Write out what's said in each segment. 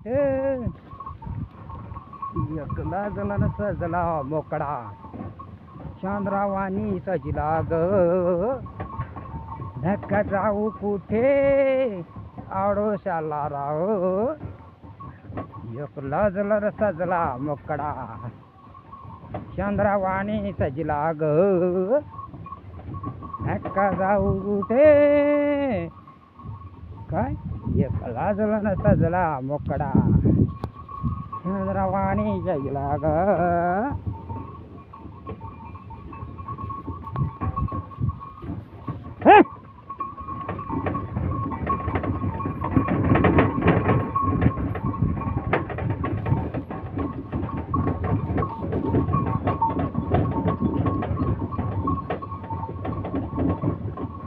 एकला जणांना सजला मोकळा चंद्रावाणी सजला ग नका जाऊ कुठे आडोशाला राव एकला जणांना सजला मोकळा चंद्रावाणी सजला ग नका जाऊ कुठे काय एकला जणांना सजला मोकळा चंद्रवाणी सजला ग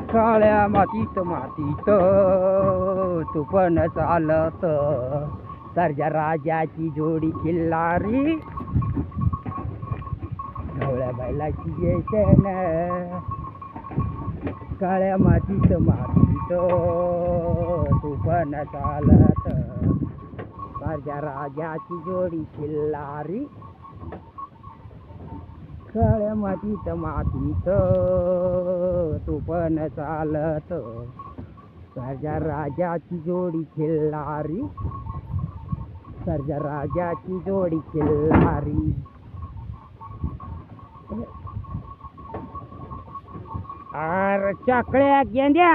काळ्या मातीत मातीत तू पण चालत सर्जा राजाची जोडी खिल्लारी ढवळ्या बैलाची येशन काळ्या मातीत मातीत तू पण चालत सर्जा राजाची जोडी खिल्लारी काळ्या मातीत मातीत तू पण चालत सर्जा राजाची जोडी खिल्लारी सर्जा राजाची जोडी खिल्लारी अरे चाकळ्या गेंद्या